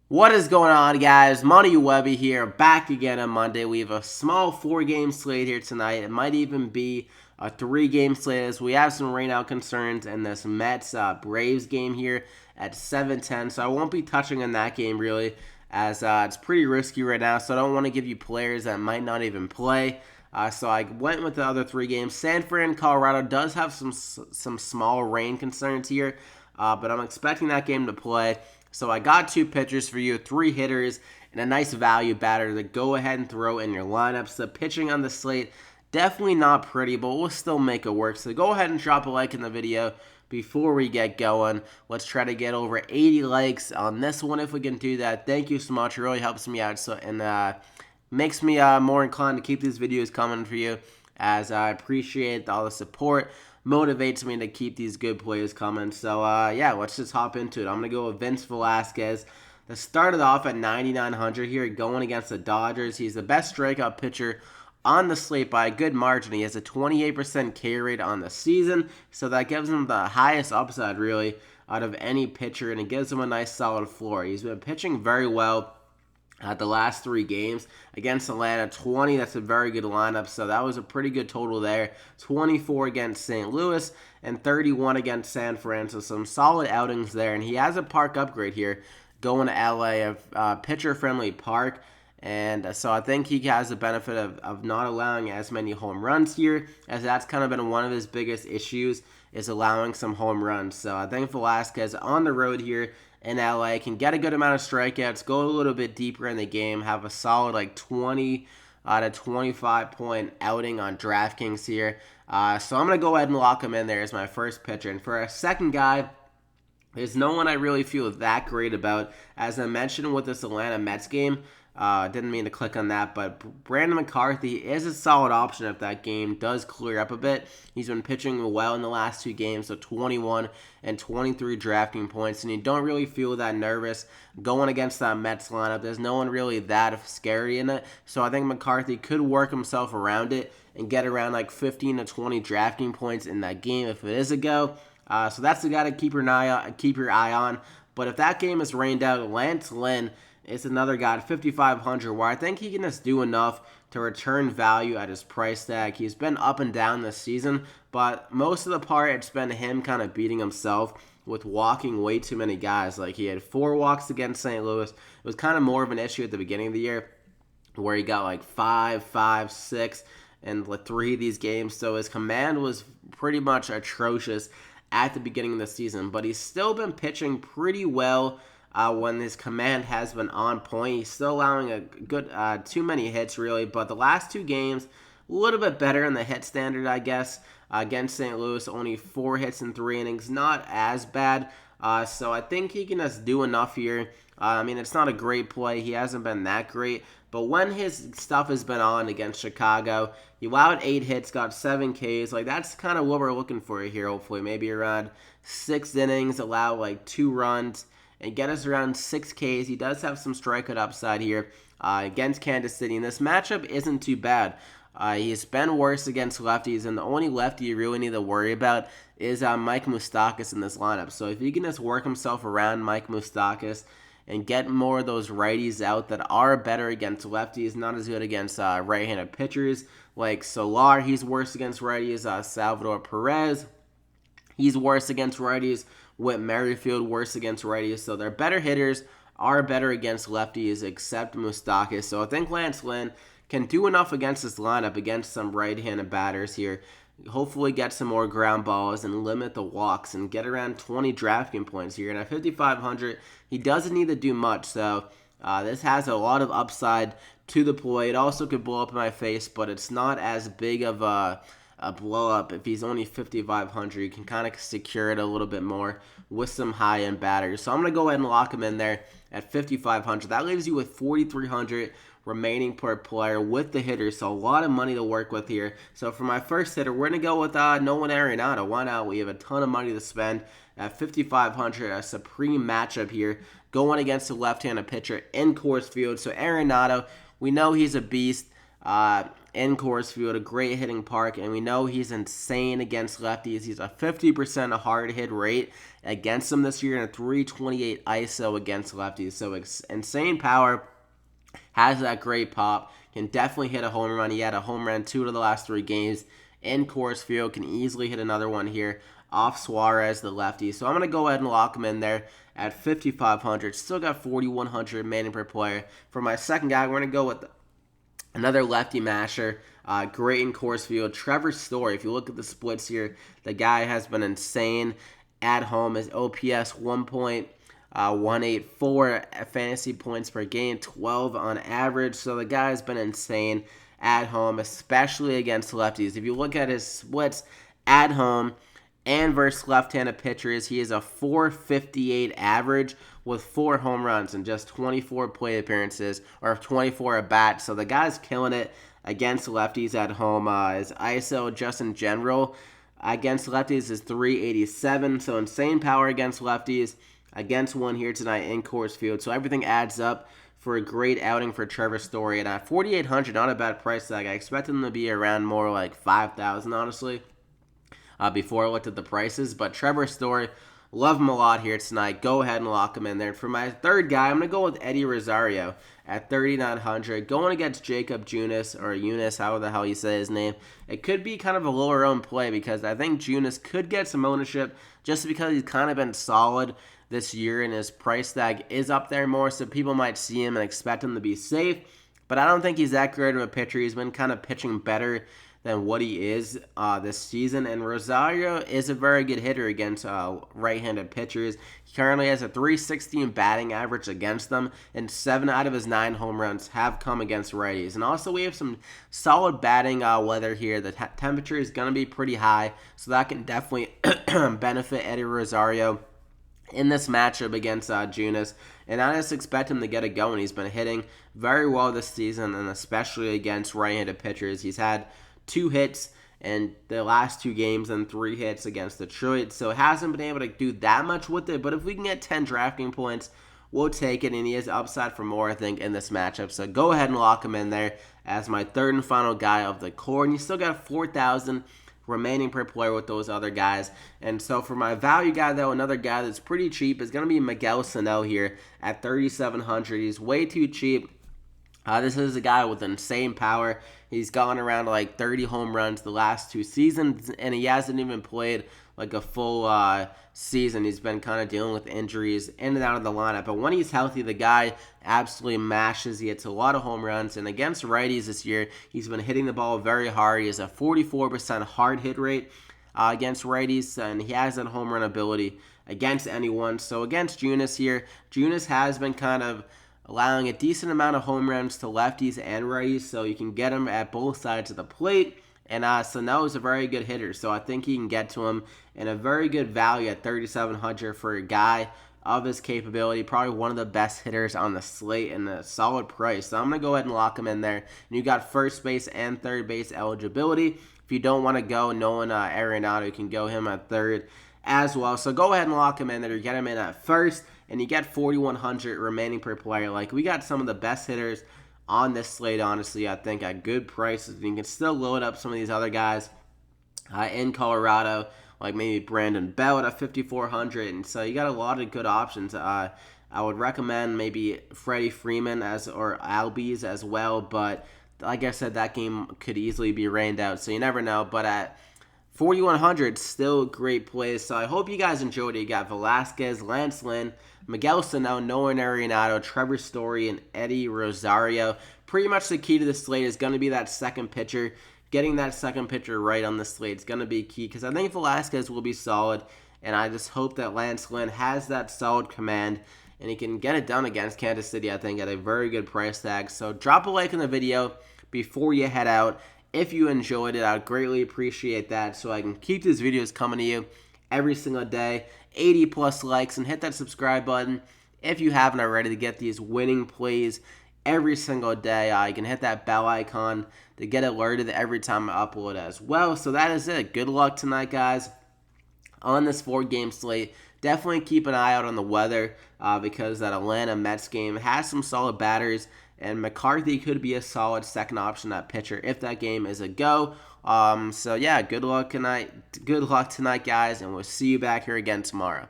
What is going on, guys? Money Webby here, back again on Monday. We have a small 4-game slate here tonight. It might even be a 3-game slate as we have some rainout concerns in this Mets-Braves game here at 7:10. So I won't be touching on that game really, as it's pretty risky right now. So I don't want to give you players that might not even play. So I went with the other 3 games. San Fran, Colorado does have some small rain concerns here, but I'm expecting that game to play. So I got 2 pitchers for you, 3 hitters, and a nice value batter to go ahead and throw in your lineups. The pitching on the slate, definitely not pretty, but we'll still make it work. So go ahead and drop a like in the video before we get going. Let's try to get over 80 likes on this one if we can do that. Thank you so much. It really helps me out and makes me more inclined to keep these videos coming for you, as I appreciate all the support. Motivates me to keep these good plays coming. So, yeah, let's just hop into it. I'm going to go with Vince Velasquez. That started off at 9,900 here, going against the Dodgers. He's the best strikeout pitcher on the slate by a good margin. He has a 28% K rate on the season, so that gives him the highest upside, really, out of any pitcher, and it gives him a nice solid floor. He's been pitching very well the last 3 games against Atlanta. 20, that's a very good lineup, so that was a pretty good total there. 24 against St. Louis and 31 against San Fran, so some solid outings there. And he has a park upgrade here going to LA, a pitcher-friendly park. And so I think he has the benefit of not allowing as many home runs here, as that's kind of been one of his biggest issues, is allowing some home runs. So I think Velasquez on the road here in LA can get a good amount of strikeouts, go a little bit deeper in the game, have a solid like 20 to 25 point outing on DraftKings here. So I'm going to go ahead and lock him in there as my first pitcher. And for a second guy, there's no one I really feel that great about. As I mentioned with this Atlanta Mets game, didn't mean to click on that, but Brandon McCarthy is a solid option if that game does clear up a bit. He's been pitching well in the last 2 games, so 21 and 23 drafting points, and you don't really feel that nervous going against that Mets lineup. There's no one really that scary in it, so I think McCarthy could work himself around it and get around like 15 to 20 drafting points in that game if it is a go. So that's the guy to keep your eye on. But if that game is rained out, Lance Lynn is another guy at 5,500 where I think he can just do enough to return value at his price tag. He's been up and down this season, but most of the part it's been him kind of beating himself with walking way too many guys. Like he had 4 walks against St. Louis. It was kind of more of an issue at the beginning of the year where he got like 5, 6, and like 3 of these games. So his command was pretty much atrocious at the beginning of the season, but he's still been pitching pretty well when his command has been on point. He's still allowing a good too many hits really, but the last 2 games a little bit better in the hit standard, I guess. Against St. Louis, only 4 hits in 3 innings, not as bad. So I think he can just do enough here. I mean, it's not a great play. He hasn't been that great. But when his stuff has been on against Chicago, he allowed 8 hits, got 7 Ks. Like, that's kind of what we're looking for here, hopefully. Maybe around 6 innings, allow like 2 runs, and get us around 6 Ks. He does have some strikeout upside here against Kansas City. And this matchup isn't too bad. He's been worse against lefties, and the only lefty you really need to worry about is Mike Moustakas in this lineup. So if he can just work himself around Mike Moustakas and get more of those righties out that are better against lefties, not as good against right-handed pitchers, like Solar, he's worse against righties. Salvador Perez, he's worse against righties. Whit Merrifield, worse against righties. So they're better hitters, are better against lefties, except Moustakas. So I think Lance Lynn can do enough against this lineup, against some right-handed batters here. Hopefully get some more ground balls and limit the walks and get around 20 drafting points here. And at 5,500, he doesn't need to do much. So this has a lot of upside to the play. It also could blow up in my face, but it's not as big of a blow up. If he's only 5,500, you can kind of secure it a little bit more with some high-end batters. So I'm going to go ahead and lock him in there at 5,500. That leaves you with 4,300 remaining per player with the hitters, so a lot of money to work with here. So for my first hitter, we're going to go with Nolan Arenado. Why not? We have a ton of money to spend at 5,500, a supreme matchup here, going against a left-handed pitcher in Coors Field. So Arenado, we know he's a beast. in Coors Field, a great hitting park, and we know he's insane against lefties. He's a 50% hard hit rate against them this year and a 328 ISO against lefties. So insane power, has that great pop, can definitely hit a home run. He had a home run 2 of the last 3 games in Coors Field, can easily hit another one here off Suarez, the lefty. So I'm going to go ahead and lock him in there at 5,500. Still got 4,100 remaining per player. For my second guy, we're going to go with another lefty masher, great in Coors Field, Trevor Story. If you look at the splits here, the guy has been insane at home. His OPS 1.184 fantasy points per game, 12 on average. So the guy has been insane at home, especially against lefties. If you look at his splits at home and versus left-handed pitchers, he is a 458 average with 4 home runs and just 24 plate appearances, or 24 at-bats. So the guy's killing it against lefties at home. His ISO just in general against lefties is 387, so insane power against lefties, against one here tonight in Coors Field. So everything adds up for a great outing for Trevor Story. And at 4,800, not a bad price tag. I expect him to be around more like 5,000, honestly, before I looked at the prices. But Trevor Story, love him a lot here tonight. Go ahead and lock him in there. For my third guy, I'm going to go with Eddie Rosario at 3,900. Going against Jacob Junis, or Eunice, however the hell you say his name. It could be kind of a lower owned play because I think Junis could get some ownership just because he's kind of been solid this year and his price tag is up there more, so people might see him and expect him to be safe. But I don't think he's that great of a pitcher. He's been kind of pitching better than what he is this season. And Rosario is a very good hitter against right-handed pitchers. He currently has a 316 batting average against them, and 7 out of his 9 home runs have come against righties. And also we have some solid batting weather here. The temperature is going to be pretty high, so that can definitely benefit Eddie Rosario in this matchup against Junis, and I just expect him to get it going. He's been hitting very well this season, and especially against right-handed pitchers. He's had 2 hits in the last 2 games and 3 hits against Detroit, so hasn't been able to do that much with it, but if we can get 10 drafting points, we'll take it, and he has upside for more, I think, in this matchup. So go ahead and lock him in there as my third and final guy of the core, and you still got 4,000 remaining per player with those other guys. And so for my value guy, though, another guy that's pretty cheap is going to be Miguel Sano here at 3,700. He's way too cheap. This is a guy with insane power. He's gone around like 30 home runs the last 2 seasons, and he hasn't even played like a full season. He's been kind of dealing with injuries in and out of the lineup. But when he's healthy, the guy absolutely mashes. He hits a lot of home runs. And against righties this year, he's been hitting the ball very hard. He has a 44% hard hit rate against righties, and he has that home run ability against anyone. So against Junis here, Junis has been kind of allowing a decent amount of home runs to lefties and righties, so you can get him at both sides of the plate. And Sano is a very good hitter, so I think he can get to him in a very good value at 3,700 for a guy of his capability. Probably one of the best hitters on the slate and a solid price. So I'm going to go ahead and lock him in there. And you got first base and third base eligibility. If you don't want to go Nolan Arenado, you can go him at third as well. So go ahead and lock him in there. You get him in at first, and you get 4,100 remaining per player. Like, we got some of the best hitters on this slate, honestly, I think, at good prices. You can still load up some of these other guys in Colorado, like maybe Brandon Belt at 5,400. And so you got a lot of good options. I would recommend maybe Freddie Freeman or Albies as well. But like I said, that game could easily be rained out, so you never know. But at 4,100, still great plays. So I hope you guys enjoyed it. You got Velasquez, Lance Lynn, Miguel Sano, Nolan Arenado, Trevor Story, and Eddie Rosario. Pretty much the key to the slate is going to be that second pitcher. Getting that second pitcher right on the slate is going to be key, because I think Velasquez will be solid, and I just hope that Lance Lynn has that solid command, and he can get it done against Kansas City, I think, at a very good price tag. So drop a like in the video before you head out. If you enjoyed it, I'd greatly appreciate that, so I can keep these videos coming to you every single day. 80 plus likes, and hit that subscribe button if you haven't already to get these winning plays every single day. You can hit that bell icon to get alerted every time I upload as well. So that is it. Good luck tonight, guys, on this 4-game slate. Definitely keep an eye out on the weather because that Atlanta Mets game has some solid batters and McCarthy could be a solid second option at pitcher if that game is a go. So yeah, good luck tonight. Good luck tonight, guys, and we'll see you back here again tomorrow.